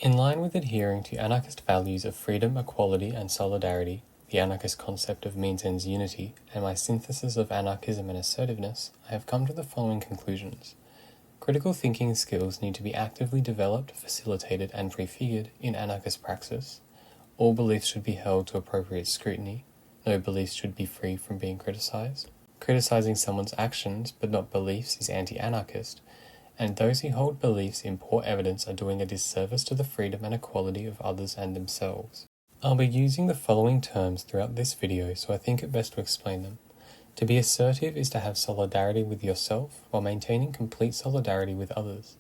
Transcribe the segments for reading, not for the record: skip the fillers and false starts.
In line with adhering to anarchist values of freedom, equality, and solidarity, the anarchist concept of means-ends unity, and my synthesis of anarchism and assertiveness, I have come to the following conclusions. Critical thinking skills need to be actively developed, facilitated, and prefigured in anarchist praxis. All beliefs should be held to appropriate scrutiny. No beliefs should be free from being criticized. Criticizing someone's actions but not beliefs is anti-anarchist, and those who hold beliefs in poor evidence are doing a disservice to the freedom and equality of others and themselves. I'll be using the following terms throughout this video, so I think it best to explain them. To be assertive is to have solidarity with yourself while maintaining complete solidarity with others.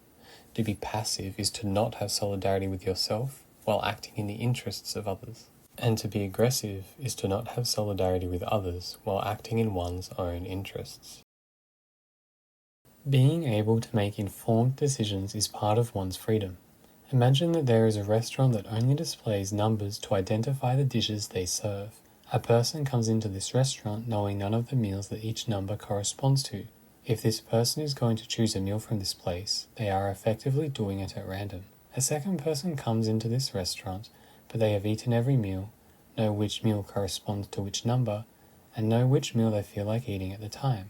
To be passive is to not have solidarity with yourself while acting in the interests of others. And to be aggressive is to not have solidarity with others while acting in one's own interests. Being able to make informed decisions is part of one's freedom. Imagine that there is a restaurant that only displays numbers to identify the dishes they serve. A person comes into this restaurant knowing none of the meals that each number corresponds to. If this person is going to choose a meal from this place, they are effectively doing it at random. A second person comes into this restaurant, but they have eaten every meal, know which meal corresponds to which number, and know which meal they feel like eating at the time.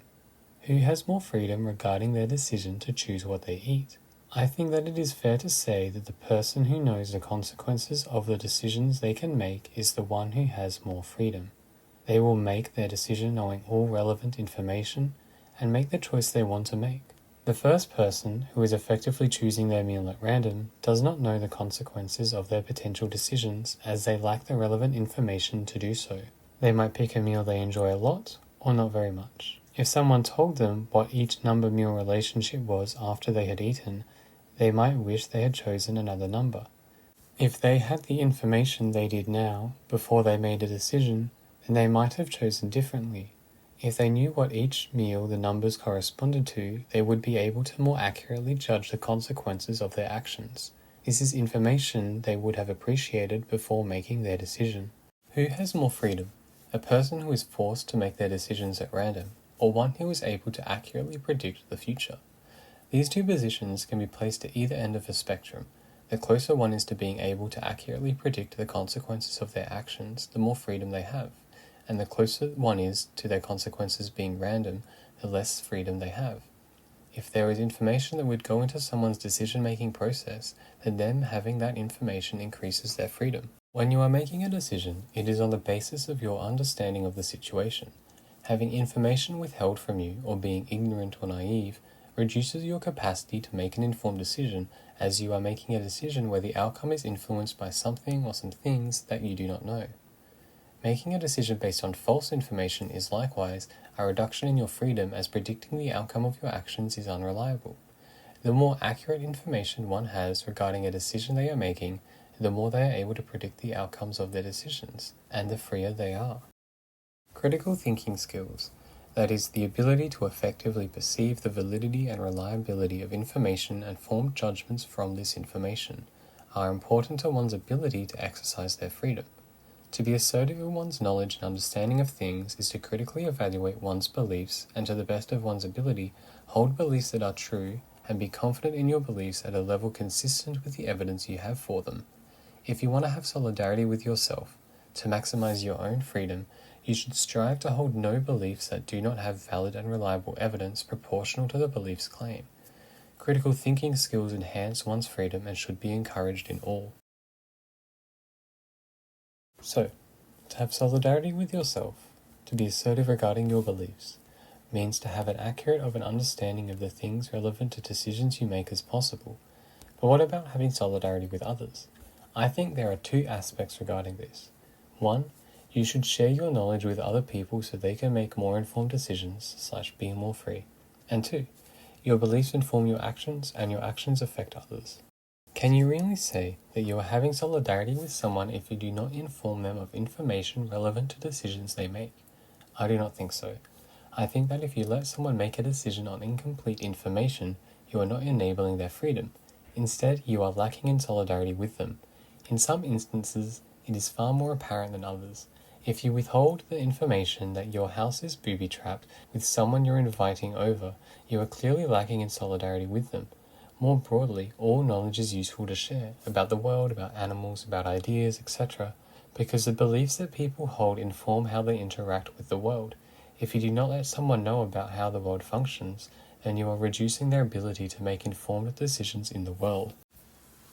Who has more freedom regarding their decision to choose what they eat? I think that it is fair to say that the person who knows the consequences of the decisions they can make is the one who has more freedom. They will make their decision knowing all relevant information and make the choice they want to make. The first person, who is effectively choosing their meal at random, does not know the consequences of their potential decisions as they lack the relevant information to do so. They might pick a meal they enjoy a lot or not very much. If someone told them what each number-meal relationship was after they had eaten, they might wish they had chosen another number. If they had the information they did now, before they made a decision, then they might have chosen differently. If they knew what each meal the numbers corresponded to, they would be able to more accurately judge the consequences of their actions. This is information they would have appreciated before making their decision. Who has more freedom? A person who is forced to make their decisions at random, or one who is able to accurately predict the future? These two positions can be placed at either end of a spectrum. The closer one is to being able to accurately predict the consequences of their actions, the more freedom they have, and the closer one is to their consequences being random, the less freedom they have. If there is information that would go into someone's decision-making process, then them having that information increases their freedom. When you are making a decision, it is on the basis of your understanding of the situation. Having information withheld from you, or being ignorant or naive, reduces your capacity to make an informed decision, as you are making a decision where the outcome is influenced by something or some things that you do not know. Making a decision based on false information is likewise a reduction in your freedom, as predicting the outcome of your actions is unreliable. The more accurate information one has regarding a decision they are making, the more they are able to predict the outcomes of their decisions, and the freer they are. Critical thinking skills, that is, the ability to effectively perceive the validity and reliability of information and form judgments from this information, are important to one's ability to exercise their freedom. To be assertive in one's knowledge and understanding of things is to critically evaluate one's beliefs and, to the best of one's ability, hold beliefs that are true and be confident in your beliefs at a level consistent with the evidence you have for them. If you want to have solidarity with yourself, to maximize your own freedom, you should strive to hold no beliefs that do not have valid and reliable evidence proportional to the belief's claim. Critical thinking skills enhance one's freedom and should be encouraged in all. So, to have solidarity with yourself, to be assertive regarding your beliefs, means to have an accurate of an understanding of the things relevant to decisions you make as possible. But what about having solidarity with others? I think there are two aspects regarding this. One, you should share your knowledge with other people so they can make more informed decisions / be more free. And two, your beliefs inform your actions and your actions affect others. Can you really say that you are having solidarity with someone if you do not inform them of information relevant to decisions they make? I do not think so. I think that if you let someone make a decision on incomplete information, you are not enabling their freedom. Instead, you are lacking in solidarity with them. In some instances, it is far more apparent than others. If you withhold the information that your house is booby-trapped with someone you're inviting over, you are clearly lacking in solidarity with them. More broadly, all knowledge is useful to share, about the world, about animals, about ideas, etc., because the beliefs that people hold inform how they interact with the world. If you do not let someone know about how the world functions, then you are reducing their ability to make informed decisions in the world.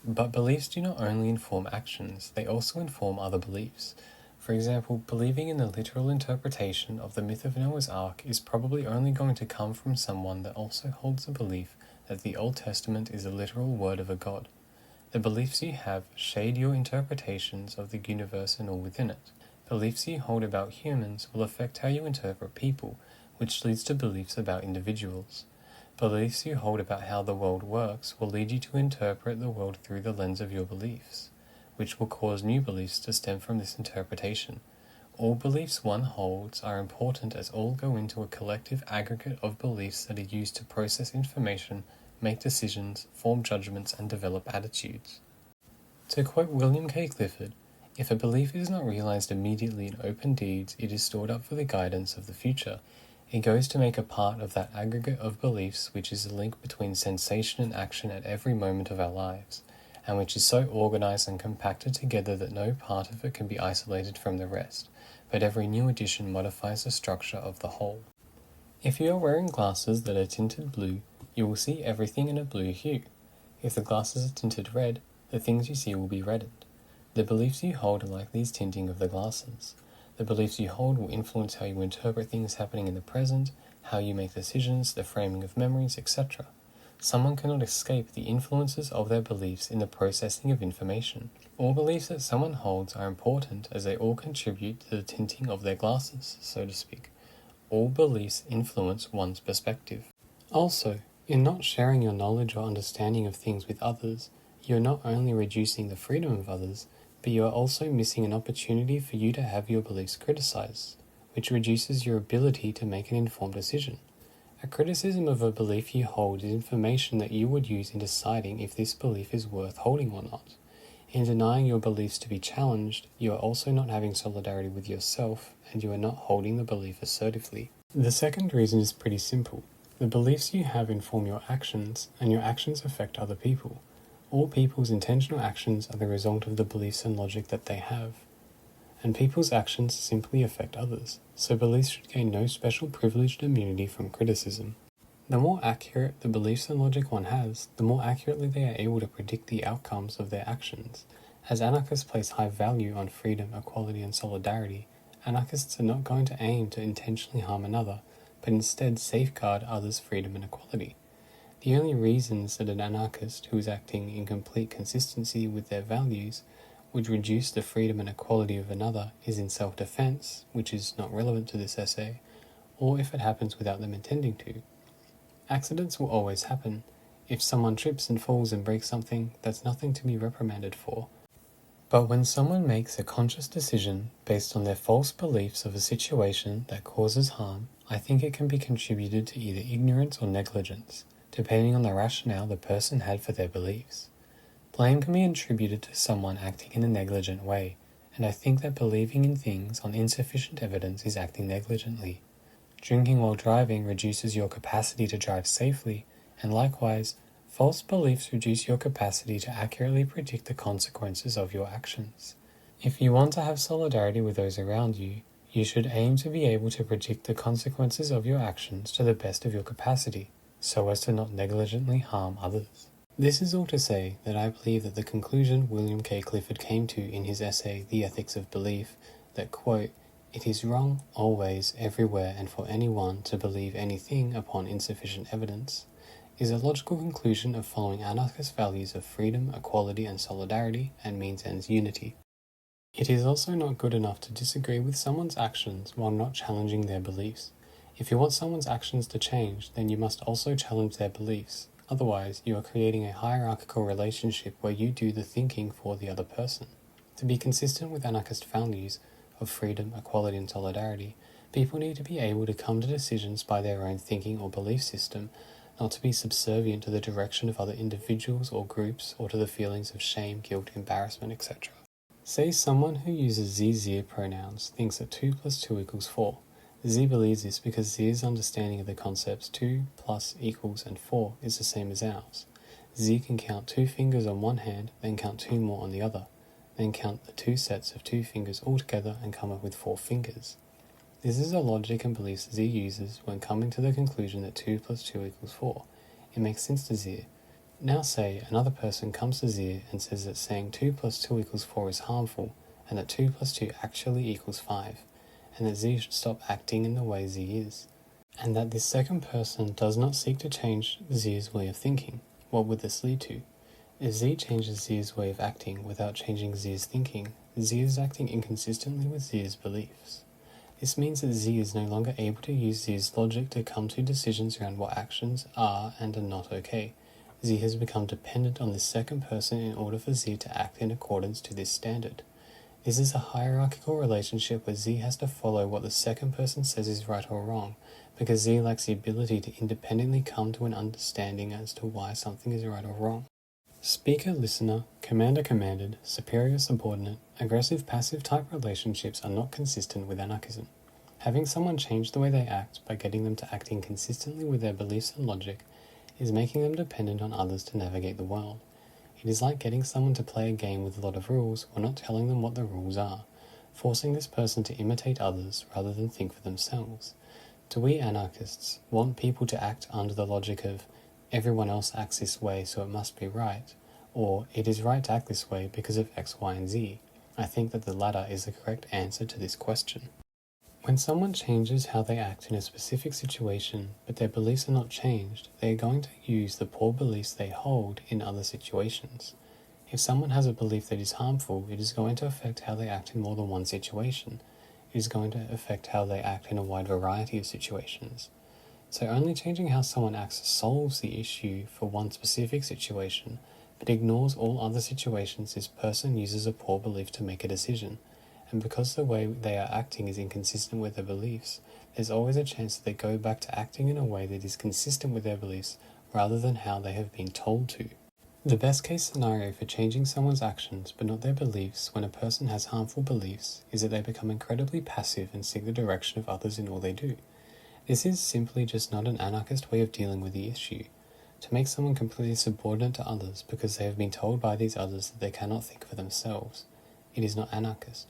But beliefs do not only inform actions, they also inform other beliefs. For example, believing in the literal interpretation of the myth of Noah's Ark is probably only going to come from someone that also holds the belief that the Old Testament is a literal word of a God. The beliefs you have shade your interpretations of the universe and all within it. Beliefs you hold about humans will affect how you interpret people, which leads to beliefs about individuals. Beliefs you hold about how the world works will lead you to interpret the world through the lens of your beliefs, which will cause new beliefs to stem from this interpretation. All beliefs one holds are important as all go into a collective aggregate of beliefs that are used to process information, make decisions, form judgments, and develop attitudes. To quote William K. Clifford, "If a belief is not realized immediately in open deeds, it is stored up for the guidance of the future. It goes to make a part of that aggregate of beliefs which is the link between sensation and action at every moment of our lives, and which is so organized and compacted together that no part of it can be isolated from the rest, but every new addition modifies the structure of the whole." If you are wearing glasses that are tinted blue, you will see everything in a blue hue. If the glasses are tinted red, the things you see will be reddened. The beliefs you hold are like these tinting of the glasses. The beliefs you hold will influence how you interpret things happening in the present, how you make decisions, the framing of memories, etc. Someone cannot escape the influences of their beliefs in the processing of information. All beliefs that someone holds are important as they all contribute to the tinting of their glasses, so to speak. All beliefs influence one's perspective. Also, in not sharing your knowledge or understanding of things with others, you are not only reducing the freedom of others, but you are also missing an opportunity for you to have your beliefs criticized, which reduces your ability to make an informed decision. A criticism of a belief you hold is information that you would use in deciding if this belief is worth holding or not. In denying your beliefs to be challenged, you are also not having solidarity with yourself, and you are not holding the belief assertively. The second reason is pretty simple. The beliefs you have inform your actions, and your actions affect other people. All people's intentional actions are the result of the beliefs and logic that they have, and people's actions simply affect others, so beliefs should gain no special privileged immunity from criticism. The more accurate the beliefs and logic one has, the more accurately they are able to predict the outcomes of their actions. As anarchists place high value on freedom, equality, and solidarity, anarchists are not going to aim to intentionally harm another, but instead safeguard others' freedom and equality. The only reasons that an anarchist who is acting in complete consistency with their values would reduce the freedom and equality of another is in self-defense, which is not relevant to this essay, or if it happens without them intending to. Accidents will always happen. If someone trips and falls and breaks something, that's nothing to be reprimanded for. But when someone makes a conscious decision based on their false beliefs of a situation that causes harm, I think it can be contributed to either ignorance or negligence, depending on the rationale the person had for their beliefs. Blame can be attributed to someone acting in a negligent way, and I think that believing in things on insufficient evidence is acting negligently. Drinking while driving reduces your capacity to drive safely, and likewise, false beliefs reduce your capacity to accurately predict the consequences of your actions. If you want to have solidarity with those around you, you should aim to be able to predict the consequences of your actions to the best of your capacity, so as to not negligently harm others. This is all to say that I believe that the conclusion William K. Clifford came to in his essay The Ethics of Belief, that, quote, "It is wrong, always, everywhere, and for anyone to believe anything upon insufficient evidence," is a logical conclusion of following anarchist values of freedom, equality, and solidarity, and means-ends unity. It is also not good enough to disagree with someone's actions while not challenging their beliefs. If you want someone's actions to change, then you must also challenge their beliefs. Otherwise, you are creating a hierarchical relationship where you do the thinking for the other person. To be consistent with anarchist values of freedom, equality, and solidarity, people need to be able to come to decisions by their own thinking or belief system, not to be subservient to the direction of other individuals or groups or to the feelings of shame, guilt, embarrassment, etc. Say someone who uses Z pronouns thinks that 2 plus 2 equals 4. Z believes this because Z's understanding of the concepts 2 plus equals and 4 is the same as ours. Z can count 2 fingers on one hand, then count 2 more on the other, then count the 2 sets of 2 fingers all together and come up with 4 fingers. This is a logic and beliefs Z uses when coming to the conclusion that 2 plus 2 equals 4. It makes sense to Z. Now say another person comes to Z and says that saying 2 plus 2 equals 4 is harmful, and that 2 plus 2 actually equals 5, and that Z should stop acting in the way Z is. And that this second person does not seek to change Z's way of thinking. What would this lead to? If Z changes Z's way of acting without changing Z's thinking, Z is acting inconsistently with Z's beliefs. This means that Z is no longer able to use Z's logic to come to decisions around what actions are and are not okay. Z has become dependent on this second person in order for Z to act in accordance to this standard. This is a hierarchical relationship where Z has to follow what the second person says is right or wrong, because Z lacks the ability to independently come to an understanding as to why something is right or wrong. Speaker-listener, commander-commanded, superior-subordinate, aggressive-passive type relationships are not consistent with anarchism. Having someone change the way they act by getting them to act inconsistently with their beliefs and logic is making them dependent on others to navigate the world. It is like getting someone to play a game with a lot of rules while not telling them what the rules are, forcing this person to imitate others rather than think for themselves. Do we anarchists want people to act under the logic of everyone else acts this way so it must be right, or it is right to act this way because of X, Y, and Z? I think that the latter is the correct answer to this question. When someone changes how they act in a specific situation, but their beliefs are not changed, they are going to use the poor beliefs they hold in other situations. If someone has a belief that is harmful, it is going to affect how they act in more than one situation. It is going to affect how they act in a wide variety of situations. So only changing how someone acts solves the issue for one specific situation, but ignores all other situations this person uses a poor belief to make a decision. And because the way they are acting is inconsistent with their beliefs, there's always a chance that they go back to acting in a way that is consistent with their beliefs rather than how they have been told to. The best case scenario for changing someone's actions but not their beliefs when a person has harmful beliefs is that they become incredibly passive and seek the direction of others in all they do. This is simply just not an anarchist way of dealing with the issue. To make someone completely subordinate to others because they have been told by these others that they cannot think for themselves. It is not anarchist.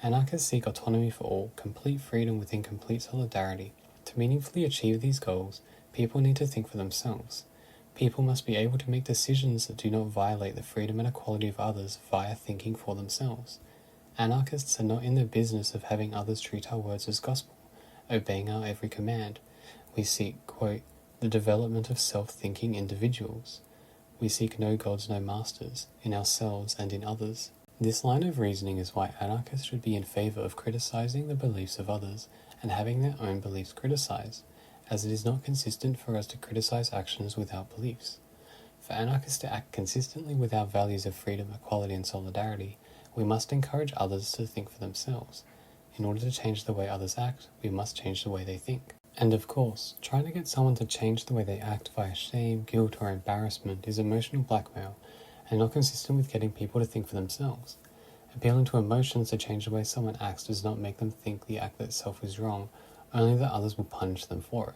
Anarchists seek autonomy for all, complete freedom within complete solidarity. To meaningfully achieve these goals, people need to think for themselves. People must be able to make decisions that do not violate the freedom and equality of others via thinking for themselves. Anarchists are not in the business of having others treat our words as gospel, obeying our every command. We seek, quote, the development of self-thinking individuals. We seek no gods, no masters, in ourselves and in others. This line of reasoning is why anarchists should be in favor of criticizing the beliefs of others and having their own beliefs criticized, as it is not consistent for us to criticize actions without beliefs. For anarchists to act consistently with our values of freedom, equality, and solidarity, we must encourage others to think for themselves. In order to change the way others act, we must change the way they think. And of course, trying to get someone to change the way they act via shame, guilt, or embarrassment is emotional blackmail, and not consistent with getting people to think for themselves. Appealing to emotions to change the way someone acts does not make them think the act itself is wrong, only that others will punish them for it,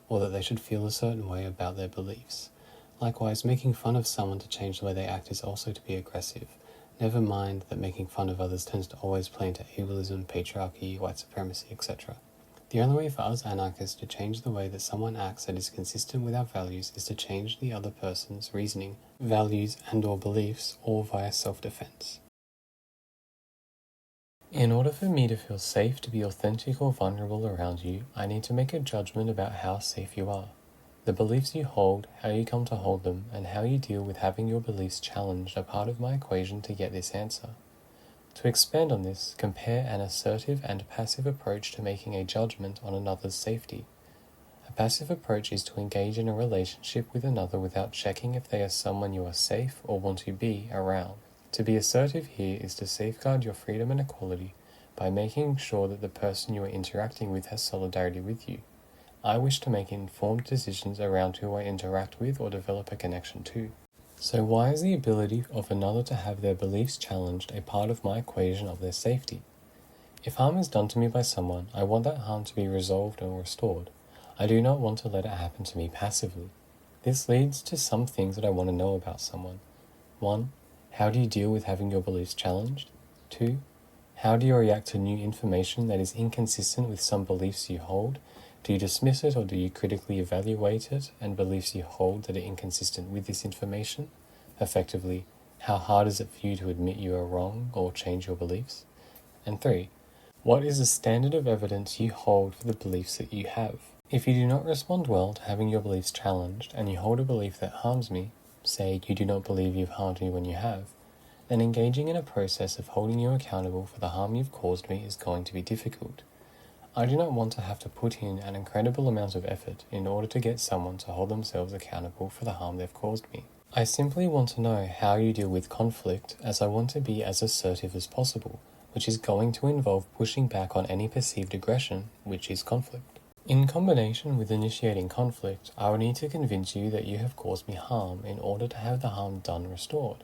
or that they should feel a certain way about their beliefs. Likewise, making fun of someone to change the way they act is also to be aggressive. Never mind that making fun of others tends to always play into ableism, patriarchy, white supremacy, etc. The only way for us anarchists to change the way that someone acts that is consistent with our values is to change the other person's reasoning, values, and/or beliefs, all via self-defense. In order for me to feel safe to be authentic or vulnerable around you, I need to make a judgment about how safe you are. The beliefs you hold, how you come to hold them, and how you deal with having your beliefs challenged are part of my equation to get this answer. To expand on this, compare an assertive and passive approach to making a judgment on another's safety. A passive approach is to engage in a relationship with another without checking if they are someone you are safe or want to be around. To be assertive here is to safeguard your freedom and equality by making sure that the person you are interacting with has solidarity with you. I wish to make informed decisions around who I interact with or develop a connection to. So why is the ability of another to have their beliefs challenged a part of my equation of their safety? If harm is done to me by someone, I want that harm to be resolved or restored. I do not want to let it happen to me passively. This leads to some things that I want to know about someone. 1. How do you deal with having your beliefs challenged? 2. How do you react to new information that is inconsistent with some beliefs you hold? Do you dismiss it or do you critically evaluate it and beliefs you hold that are inconsistent with this information? Effectively, how hard is it for you to admit you are wrong or change your beliefs? And 3. What is the standard of evidence you hold for the beliefs that you have? If you do not respond well to having your beliefs challenged and you hold a belief that harms me, say you do not believe you've harmed me when you have, then engaging in a process of holding you accountable for the harm you've caused me is going to be difficult. I do not want to have to put in an incredible amount of effort in order to get someone to hold themselves accountable for the harm they've caused me. I simply want to know how you deal with conflict, as I want to be as assertive as possible, which is going to involve pushing back on any perceived aggression, which is conflict. In combination with initiating conflict, I will need to convince you that you have caused me harm in order to have the harm done restored.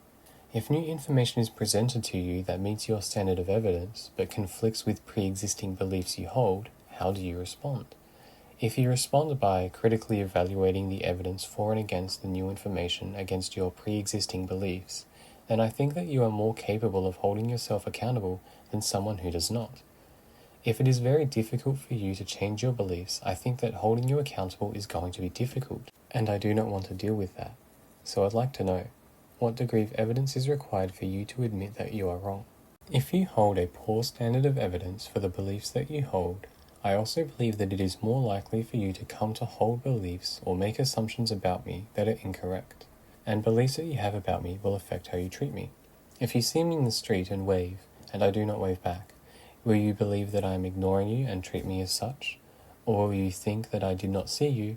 If new information is presented to you that meets your standard of evidence but conflicts with pre-existing beliefs you hold, how do you respond? If you respond by critically evaluating the evidence for and against the new information against your pre-existing beliefs, then I think that you are more capable of holding yourself accountable than someone who does not. If it is very difficult for you to change your beliefs, I think that holding you accountable is going to be difficult, and I do not want to deal with that. So I'd like to know, what degree of evidence is required for you to admit that you are wrong? If you hold a poor standard of evidence for the beliefs that you hold, I also believe that it is more likely for you to come to hold beliefs or make assumptions about me that are incorrect, and beliefs that you have about me will affect how you treat me. If you see me in the street and wave, and I do not wave back, will you believe that I am ignoring you and treat me as such? Or will you think that I did not see you?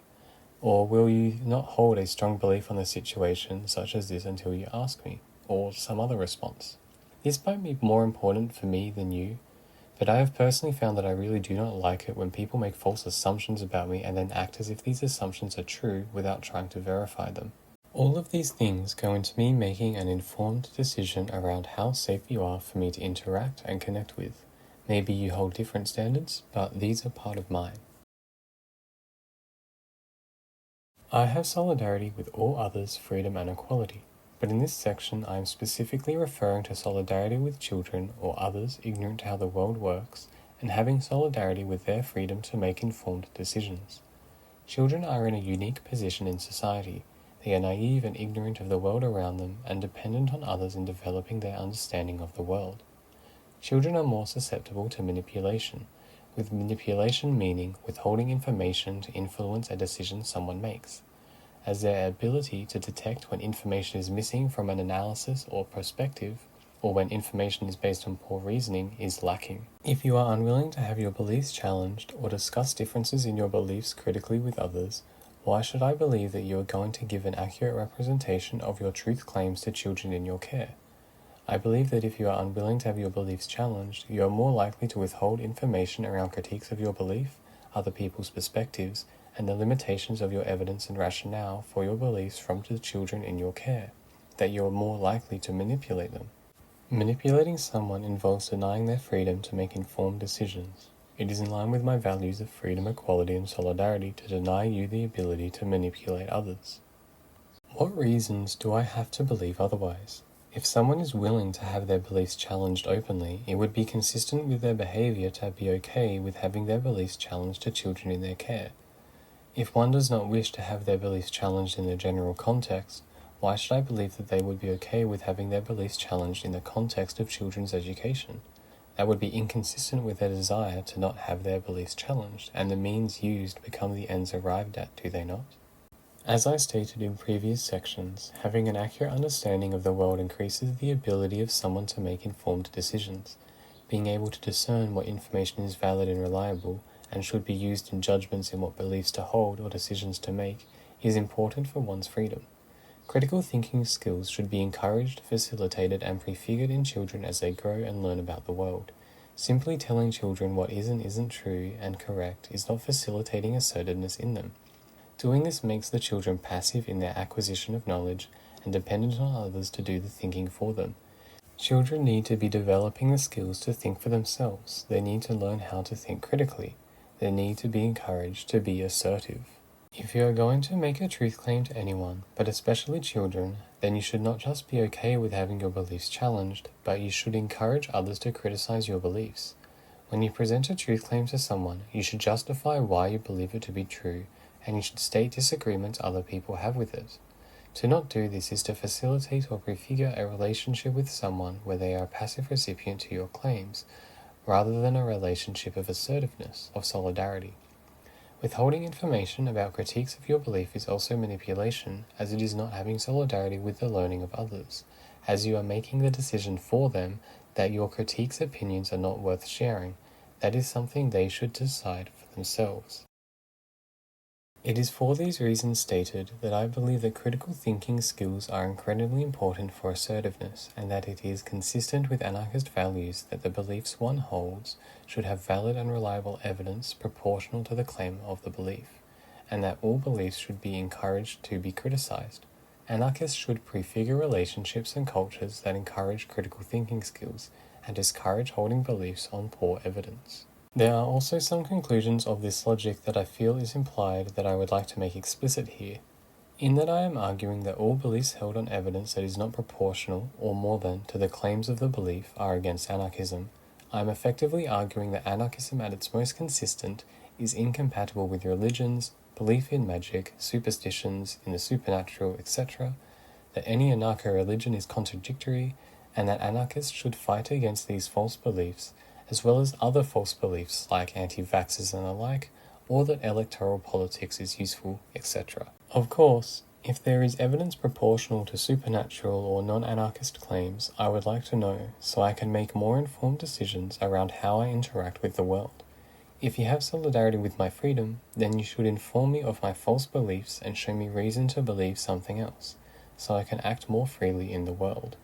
Or will you not hold a strong belief on the situation such as this until you ask me, or some other response? This might be more important for me than you, but I have personally found that I really do not like it when people make false assumptions about me and then act as if these assumptions are true without trying to verify them. All of these things go into me making an informed decision around how safe you are for me to interact and connect with. Maybe you hold different standards, but these are part of mine. I have solidarity with all others, freedom and equality, but in this section I am specifically referring to solidarity with children or others ignorant to how the world works and having solidarity with their freedom to make informed decisions. Children are in a unique position in society. They are naive and ignorant of the world around them and dependent on others in developing their understanding of the world. Children are more susceptible to manipulation, with manipulation meaning withholding information to influence a decision someone makes, as their ability to detect when information is missing from an analysis or perspective, or when information is based on poor reasoning, is lacking. If you are unwilling to have your beliefs challenged or discuss differences in your beliefs critically with others, why should I believe that you are going to give an accurate representation of your truth claims to children in your care? I believe that if you are unwilling to have your beliefs challenged, you are more likely to withhold information around critiques of your belief, other people's perspectives, and the limitations of your evidence and rationale for your beliefs from the children in your care, that you are more likely to manipulate them. Manipulating someone involves denying their freedom to make informed decisions. It is in line with my values of freedom, equality, and solidarity to deny you the ability to manipulate others. What reasons do I have to believe otherwise? If someone is willing to have their beliefs challenged openly, it would be consistent with their behavior to be okay with having their beliefs challenged to children in their care. If one does not wish to have their beliefs challenged in the general context, why should I believe that they would be okay with having their beliefs challenged in the context of children's education? That would be inconsistent with their desire to not have their beliefs challenged, and the means used become the ends arrived at, do they not? As I stated in previous sections, having an accurate understanding of the world increases the ability of someone to make informed decisions. Being able to discern what information is valid and reliable, and should be used in judgments in what beliefs to hold or decisions to make, is important for one's freedom. Critical thinking skills should be encouraged, facilitated, and prefigured in children as they grow and learn about the world. Simply telling children what is and isn't true and correct is not facilitating assertiveness in them. Doing this makes the children passive in their acquisition of knowledge and dependent on others to do the thinking for them. Children need to be developing the skills to think for themselves. They need to learn how to think critically. They need to be encouraged to be assertive. If you are going to make a truth claim to anyone, but especially children, then you should not just be okay with having your beliefs challenged, but you should encourage others to criticize your beliefs. When you present a truth claim to someone, you should justify why you believe it to be true, and you should state disagreements other people have with it. To not do this is to facilitate or prefigure a relationship with someone where they are a passive recipient to your claims, rather than a relationship of assertiveness, of solidarity. Withholding information about critiques of your belief is also manipulation, as it is not having solidarity with the learning of others, as you are making the decision for them that your critiques' opinions are not worth sharing. That is something they should decide for themselves. It is for these reasons stated that I believe that critical thinking skills are incredibly important for assertiveness, and that it is consistent with anarchist values that the beliefs one holds should have valid and reliable evidence proportional to the claim of the belief, and that all beliefs should be encouraged to be criticized. Anarchists should prefigure relationships and cultures that encourage critical thinking skills and discourage holding beliefs on poor evidence. There are also some conclusions of this logic that I feel is implied that I would like to make explicit here, in that I am arguing that all beliefs held on evidence that is not proportional, or more than, to the claims of the belief are against anarchism. I am effectively arguing that anarchism at its most consistent is incompatible with religions, belief in magic, superstitions, in the supernatural, etc., that any anarcho-religion is contradictory, and that anarchists should fight against these false beliefs, as well as other false beliefs like anti-vaxxers and the like, or that electoral politics is useful, etc. Of course, if there is evidence proportional to supernatural or non-anarchist claims, I would like to know, so I can make more informed decisions around how I interact with the world. If you have solidarity with my freedom, then you should inform me of my false beliefs and show me reason to believe something else, so I can act more freely in the world.